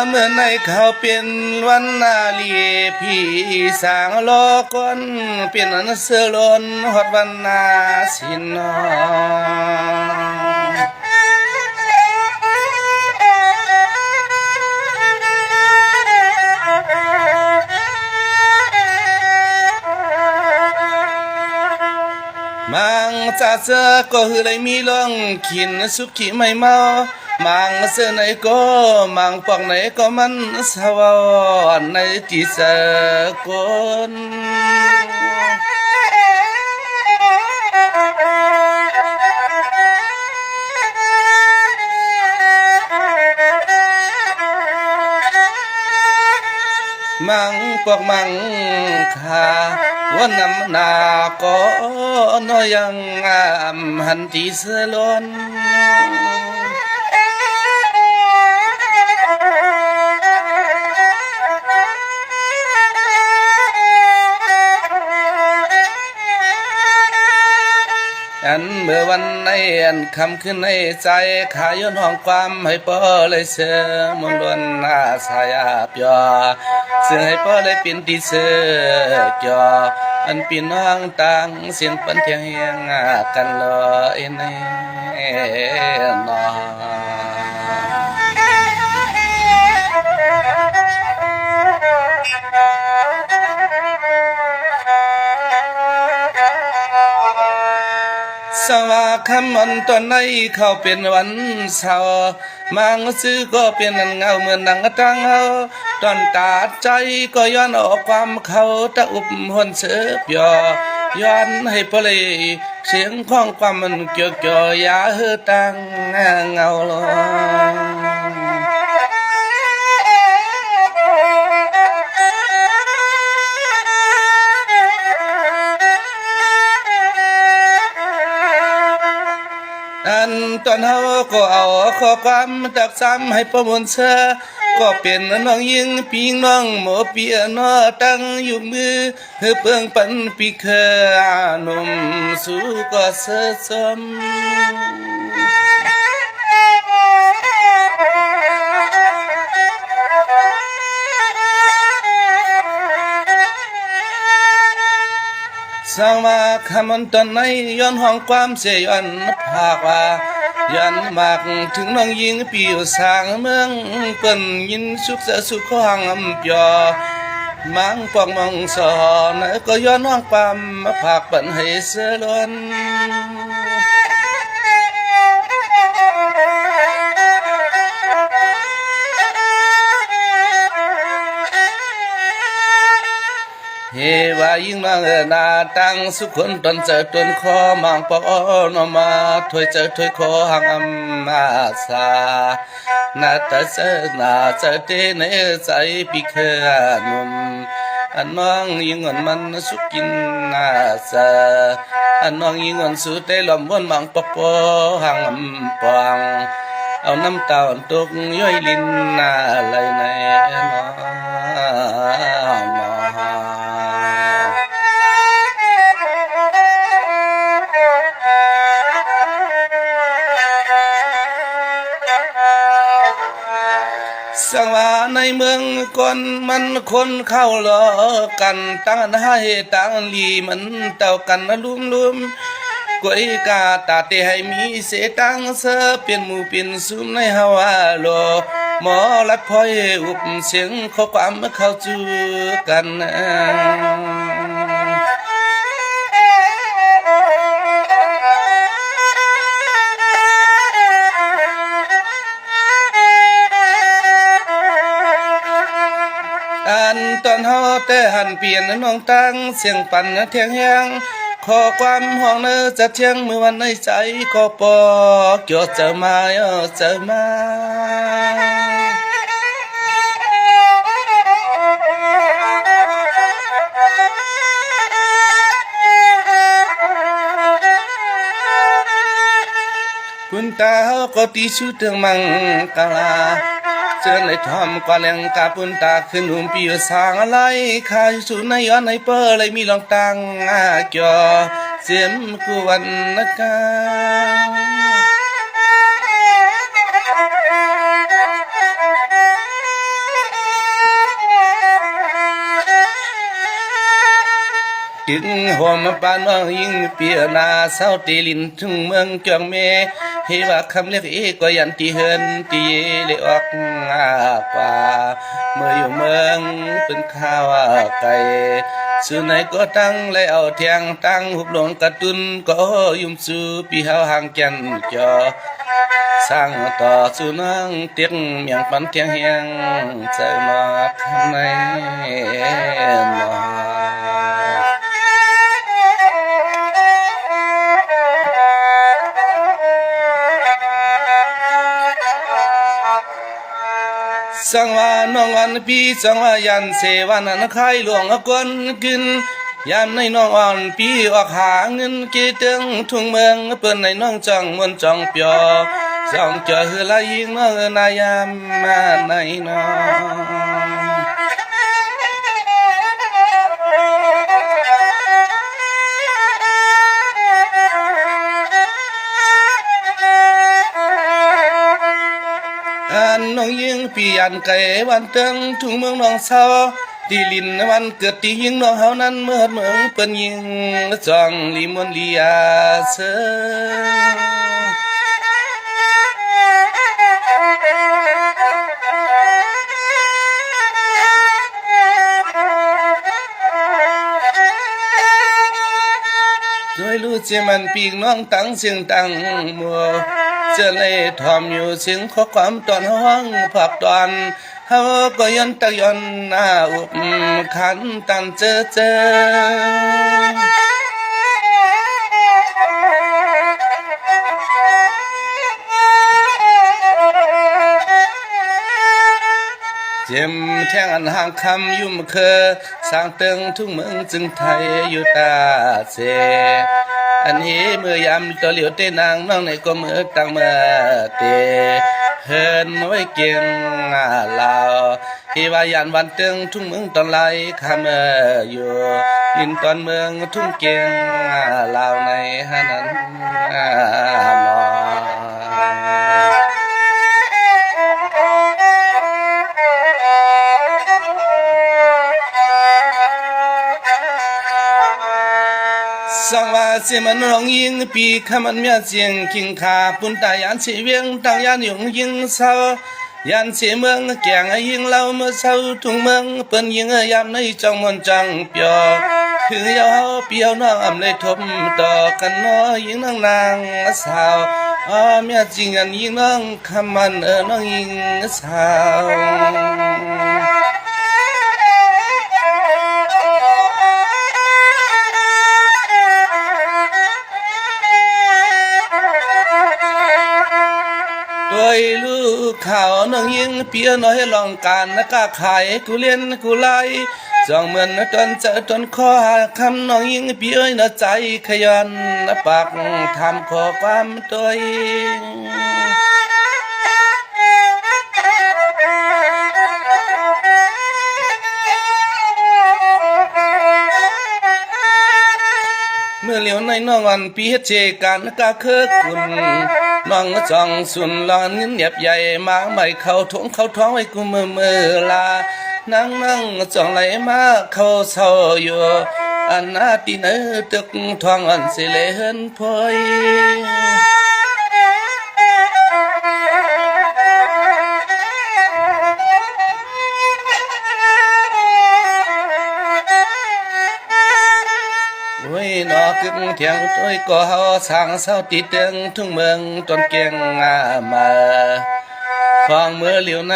เมื่อในเขาเป็นวันนาลีพี่สางรอก่อนเป็นอันเสือล้นฮอดวันนาสินนมังจะเจอก็คือเลยมีลองขินสุขีไม่เมามังเสื้อไหนก็มังปอกไหนก็มันสวรรค์ในที่สกลมังปอกมังขาวันนำนาก็น้อยยังหันที่เสือล้นอันเมื่อวันในอันคำขึ้นในใจขายย้อนห้องความให้ปอเลยเสือมนต์ล้วนอาสายาเปียซึ่งให้ปอเลยเป็นที่เสือเกี่ยวอันปีน้องต่างเสียงปันเทียงเฮียงกันลอยในนอสว่าคำมันตอนในเขาเป็นวันเสาร์มังซื้อก็เป็นนันเงาเหมือนนังตั้งเฮาตอนตาใจก็ย้อนออกความเขาตะอุบหวนเสือเปียย้อนให้พลยเสียงของความมันเกี่ยวก่อยาเฮตังเงาลอันตอนเฮาก็เอาข้อความตักซ้ำให้ประมวลเสือก็เป็นน้องยิงปีน้องหมอเปียนอตั้งอยู่มือเฮือเปิงปันปีเคอนมสู่ก็เสือสมสร้างมาคำมันตอนในย้อนห้องความเสียย้อนภาคว่ายันมากถึงน้องยิงปีสร้างเมืองเปิ้นยินสุขเสสุขของอำเปียมังปองมองสอนก็ย้อนห้องความมาภาคปันให้เสือล้นเฮว่ายิ่งนางนาตั้งสุขคนตนเจอตนคอมังปอนมาถอยเจอถอยคอหังอำมาสานาตะเจนาเจเตเนใจปิเคนุมอันน้องยิ่งอ่อนมันสุกินนาสาอันน้องยิ่งอ่อนสุดได้ลมวนมังปอหังอำปองเอาน้ำตาตกย้อยลินนาไหลในน้องสังว่าในเมืองคนมันคนเข้าล้อกันตั้งให้ตั้งลีมันเต่ากันลุ่มกวยกาตาเตให้มีเสตังเสเปลี่ยนหมู่เปลี่ยนซุมในฮาวาโลหมอลัดพอยอุบเสียงข้อความเข้าจูกันอันตอนเฮาแต่หันเปลี่ยนน้องตั้งเสียงปั่นเทียงแหงขอความห้องเนอจะเที่ยงเมื่อวันในใจก็ปอเกี่ยวเจอมาเจอมาคุณตาก็ตีชุดเตืองมังกาลาเจอในทอมกว่าแรงกาปุนตาขึ้นหุ่มปีสางอะไรข้าอยู่ในย้อนในเปอร์เลยมีลองตังเกี่ยวเสียมกวนนักา จึงหอมปานน้องยิงเปียนาเศร้าตีลินถึงเมืองจองเมเฮว่าคำเรียกก็ยันตีเฮินตีเลออกกว่าเมื่ออยู่เมืองเป็นข้าวไก่สื่อไหนก็ตั้งและเอาเทียงตั้งหุบหลงกระตุนก็ยุ่มสู่ปีเฮาห่างกันจอสร้างต่อสู่นังเตียงเมียงปันเทียงเฮียงใจมาข้างในมา สังวานองอันปีสังวายันเสวันนันคายหลวงกวนกินยามในน้องอ่อนปีออกหาเงินกี่ตึงทุ่งเมืองเปิ้นในน้องจังมวนจังเปียจังเจอหือลายยิงน้องนายามมาในน้องอันน้องยิงปีอันไก่วันเติงทุ่งเมืองน้องเศร้าตีลินวันเกิดตียิงน้องเฮานั้นเมื่อเมืองเปิ้นยิงจังลิมวนลียาเสด้วยรู้เจมันปีกน้องตั้งเสียงตั้งมัวเจอเลยทอมอยู่เสียงข้อความตอนห้องผักตอนเฮาก็ยันตะยอนหน้าอุบขันตันเจอเจ็มแทงอันห่างคำยุ่มเคอสร้างเติงทุ่งเมืองจึงไทยอยู่ตาเสอันนี้เมื่อยามตัวเหลียวเตนางน้องในก็เมื่อตั้งเมื่อเตเฮินไว้เกียงลาวที่ว่ายันวันเติงทุ่งเมืองตอนไรคำอยู่ลินตอนเมืองทุ่งเกียงลาวในฮานั้นนอสังว่าเสียมันร้องยิงปีขมันเมียเสียงคิงขาปุ่นตายันเสียเวียงตั้งยันยงยิงเศร้ายันเสียเมืองแกงยิงเล่าเมื่อเศร้าทุ่งเมืองเปิ้นยิงยามในจังมนจังเปียวคือยาวเปียวน้องอำเลยทบต่อกันน้อยิงนางสาวเมียจริงอันยิงน้องคำมันน้องยิงสาวด้วยลูกข่าวน้องยิงเปียน้อยลองการนักขายกูเล่นกูไล่จองเหมือนตอนเจอตอนคอหาคำน้องยิงเปียน้อใจขยันปากทำขอความตัวเองเมื่อเหลียวในน้องอันปีเจกันกะเคอคุณน้องจองสุนลอนเงินเหยียบใหญ่มาไม่เข้าท้องเข้าท้องไว้กูมือลานั่งจองไหลมาเข้าเศร้าอยู่อันนาตีเนื้อตึกทองอันสิเลเหินพอยนอกึ่งเทียงตัวก็เฮาสร้างเศร้าตีเตียงทุ่งเมืองจนเกียงมาฟังเมื่อเหลียวใน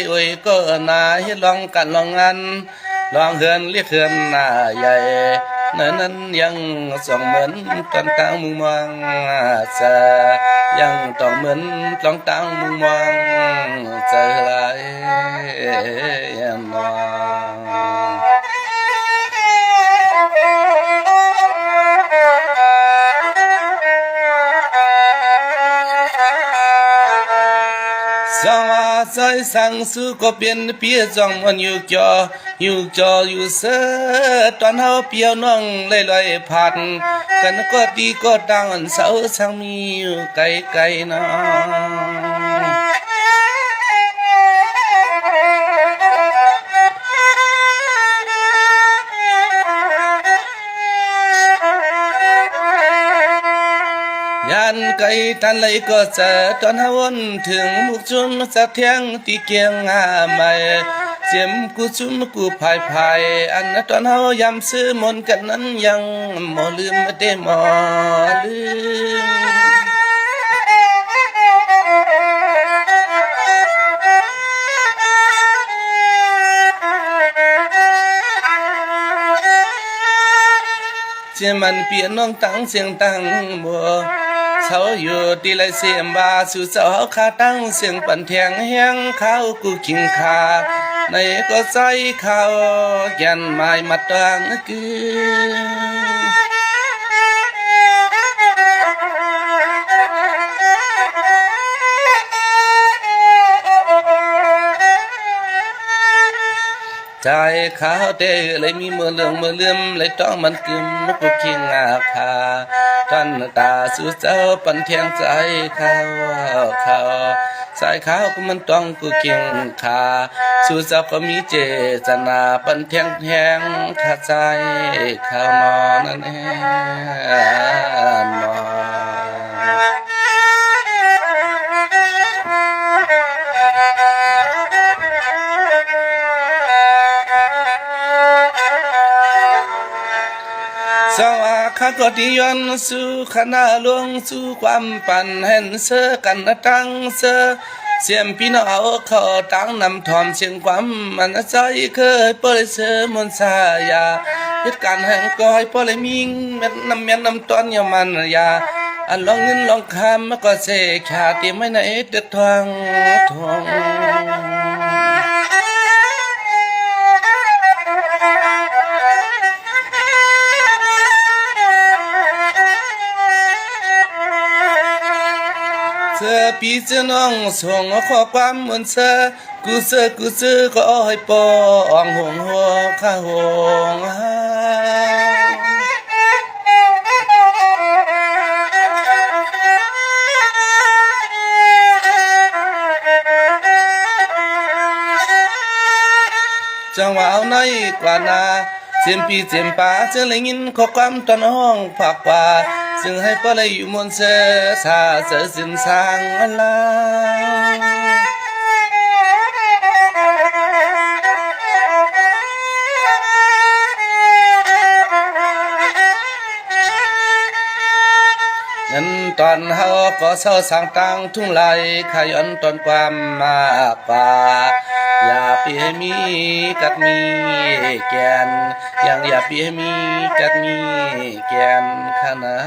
โอ้ยก็นาเฮ็ดลองกันลองงานลองเฮือนเรียกเฮือนหน้าใหญ่นั้นยังส่องเหมือนตอนตั้งมุงมองจะยังต้องเหมือนตอนตั้งมุงมองใจไหลนองสังว่าใจสังสุก็เปลี่ยนเปียจังมันอยู่จออยู่เสตอนเฮาเปียวน้องลอยผ่านกันก็ดีก็ดังอันเสาสังมีอยู่ไกลๆน้อง านไกลทันเลยก็จะตอนหาวนถึงมุกจุมสะเทียงตีเกียงหาใหม่เสียมกูจุมกูภายอันตอนเฮายำซื้อมนกันนั้นยังหมอลืมไม่ได้หมอลืมเชื่อมันเปลี่ยนน้องตั้งเสียงตั้งบัวเขาอยู่ที่ไรเสียมบาสู่เสาขาตั้งเสียงปั่นแทงแห้งเขากูขิงขาในก็ใจเขายันไม้มาตั้งกืใจเขาเตะเลยมีมือเลื่อมเลยต้องมันกึมนกขิงอาคาท่านตาสู่เจ้าปันเทียงใจเขาสายขาวก็มันต้องกูเก่งขาสู่เจ้าก็มีเจตนาปันเทียงขาใจเขานอนนั่นเองนอนสวาข้าก็ที่ย้อนสู่คณะหลวงสู่ความปั่นเห็นเสือกันตั้งเสือเสียมพี่น้องเอาเขาตั้งนำทอมเสียงความมันใจเคยเปิดเสือมนสายาเหตุการณ์แห่งก้อยพอเลยมิงเม็ดน้ำตอนยามันยาอันลองเงินลองคำมันก็เสกขาดที่ไม่ในเด็ดทองเธอพี่เจ้าน้องส่งข้อความเหมือนเธอกูเสือก็ให้ปองห่วงข้าห่วงจังหวะเอาในกว่านาเสียมปีเสียมป่าเจอเลยยินข้อความตอนห้องผักป่าซึ่งให้พอเลยอยู่มนเสือสาเสือสินสร้างอะไรนั้นตอนเฮาก็เศร้าสางตังทุ่งไหลขยันตอนความมากกว่าอย่าเปียมีกัดมีแกนยังอย่าเปียมีกัดมีแกนขนา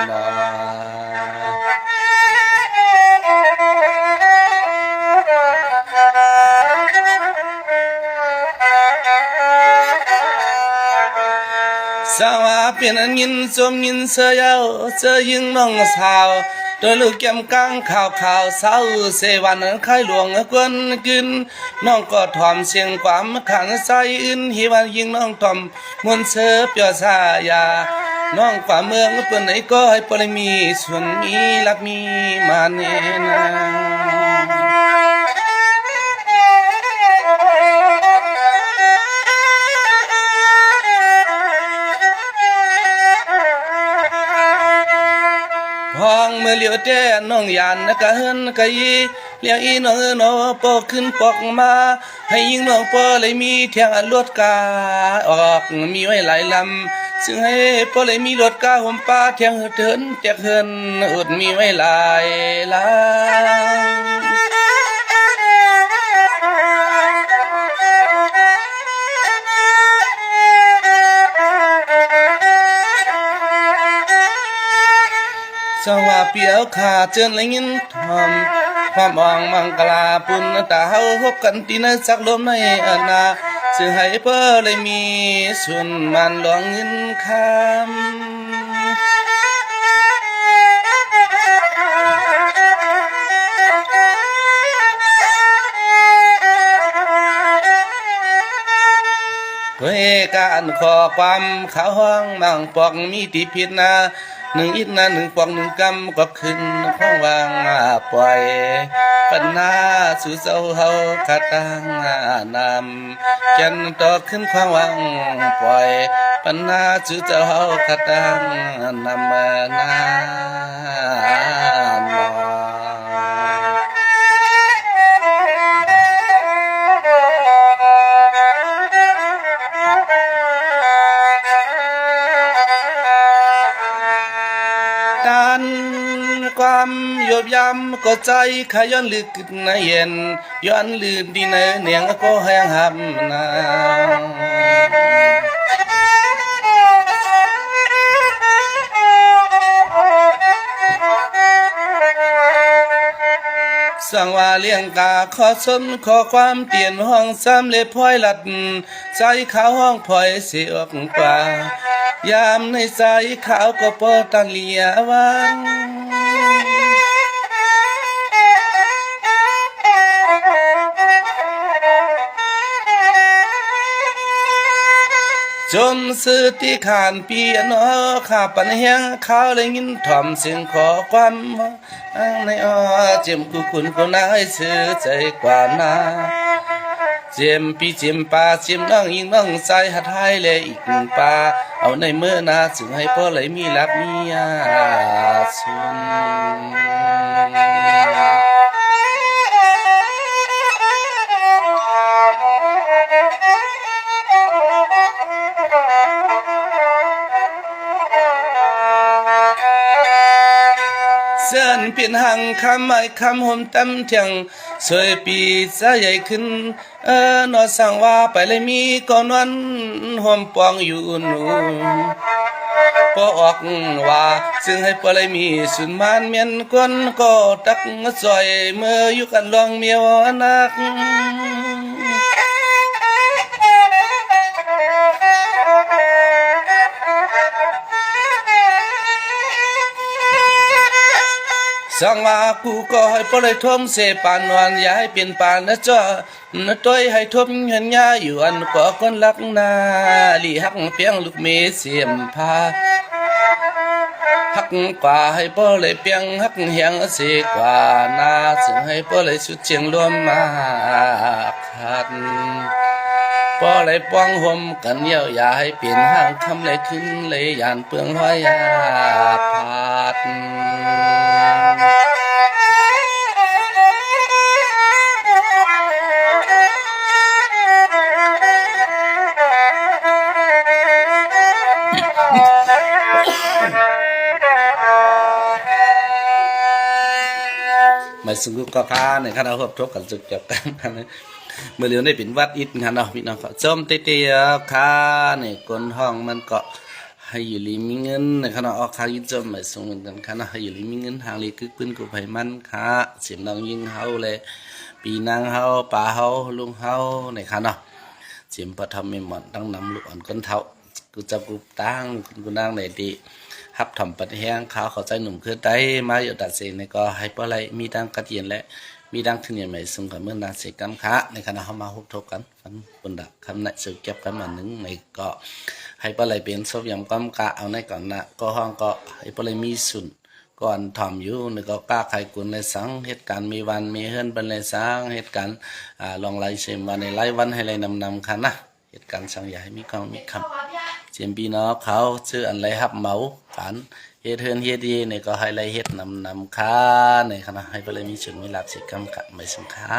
ดนสาวเป็นยินสมยินเสียเอาเจอยิงน้องสาวโดยลูกแก้มกลางข่าวสาวเสวันไข่หลวงกวนกึนน้องก็ถอมเสียงความขันใจอื่นหิวันยิงน้องถอมมวนเสือเปียสายาน้องกว่าเมืองเปิ้นไหนก็ให้ปรมีส่วนมีลักมีมาเนนาห้องเมื่อเลี้ยวแจ้น้องยานกะเฮินกะยีเลี้ยงอีน้องนอปอขึ้นปอกมาให้ยิงน้องปอเลยมีเทียงรถกาออกมีไว้หลายลำซึ่งให้ปอเลยมีรถกาห่มป้าเทียงเถินแจกเฮินอดมีไว้หลายลำสว่าเปียวขาเจินเลยยินทอมความอ่องมังกลาปุนตาเฮาพบกันที่นั่นสักลมในอนาซึ่งให้เพื่อเลยมีส่วนมันหลวงเงินคำเวการขอความเขาห้องบางปอกมีที่ผิดนา หนึ่งอินนะหนึ่งปองหนึ่งกำก็ขึ้นข้องวางปล่อยปัญหาสู่เจ้าเฮาขาตังนำจันต่อขึ้นข้องวางปล่อยปัญหาสู่เจ้าเฮาขาตังนำนาการความโยบยำก็ใจขย้อนลึกในเย็นย้อนลื่นดีในเนียงก็แห้งหำนาสังว่าเลี้ยงกาขอสนขอความเตียนห้องซ้ำเล็บพ้อยหลัดใจขาวห้องพลอยเสียออกป่ายามในใจขาวก็ปอตันเลียวันจมสื่อที่ขานปีนอข้าปันแหงข้าวเลยยินถ่อมเสียงขอความในอ้อเจียมกูคุณกูนายซื้อใจกว่านาเจียมพี่เจียมปลาเจียมน้องยิงน้องใจหัดให้เลยอีกหนึ่งปลาเอาในเมื่อนาจึงให้พ่อเลยมีรักมีอาสุนเส้นเปลี่ยนหังคำไม่คำห่มตั้มเทียงสวยปีสะใหญ่ขึ้นนอสั่งว่าไปเลยมีก่อนวันห่มปองอยู่นูพอออกว่าซึ่งให้ปเลยมีสุนมานเมียนก้นก็ตักซอยเมื่ออยู่กันลองเมียวนักสังว่ากูก็ให้ปเลยทมเสปานวันอย่าให้เป็นปานนะจ้านะต้อยให้ทมเห็นยาอยู่อันก็คนรักนาลีหักเพียงลูกเมเสียมพาหักกว่าให้ปเลยเพียงหักเหียงเสียกว่านาจึงให้ปเลยสุดเชียงรวมมาขัดปเลยป้องห่มกันเยี่ยวอย่าให้เปลี่ยนห้างคำเลยขึ้นเลยยานเปลืองห้อยยาพาดไม่สุกก็ค้าเนี่ยข้าเราพบทบกันสุดจับกันนะเมื่อเรียนได้เป็นวัดอิฐกันเนาะพี่น้องก็จมเตี้ยค้าเนี่ยคนห้องมันก็ให้อยู่ลีมีเงินเนี่ยข้าเราออกค้ายิ่งจมไม่ส่งเหมือนกันข้าเราให้อยู่ลีมีเงินทางลีกึกปืนกูไผ่มันค้าเสียมดังยิงเฮาเลยปีนางเฮาป่าเฮาลุงเฮาเนี่ยข้าเนาะเสียมพอทำไม่หมดตั้งน้ำลูกอ่อนก้นเท้ากูจับกูตั้งกูนั่งไหนดีฮับถ่อมปัดแห้งขาวเขาใจหนุ่มคือไตมาอยู่ตัดเสในก็ให้ปลายมีดังกระเทียนและมีดังขึ้นอย่างใหม่ซึ่งกับเมื่อนาเสกำค้าในขณะเขามาฮุบทบกันฟันบนดักคำนัดสืบเก็บกันมาหนึ่งในก็ให้ปลายเป็นซบยำก้อมกะเอาในก่อนนะก็ห้องก็ให้ปลายมีสุนก่อนถ่อมอยู่ในก็กล้าใครกุนในสังเหตุการณ์มีวันมีเฮือนเป็นในสังเหตุการณ์ลองไล่เสมวันในไล่วันให้ไล่นำคันนะเหตุการณ์สังใหญ่มีกองมีคำเจียมปีน้องเขาชื่ออันไรฮับเมาฝันเฮ็ดเฮือนเฮ็ดดีเนี่ยก็ให้ไล่เฮ็ดนำค้าในขณะให้ไปเลยมีสุนมีหลักสิกรรมกะไม่สงค้า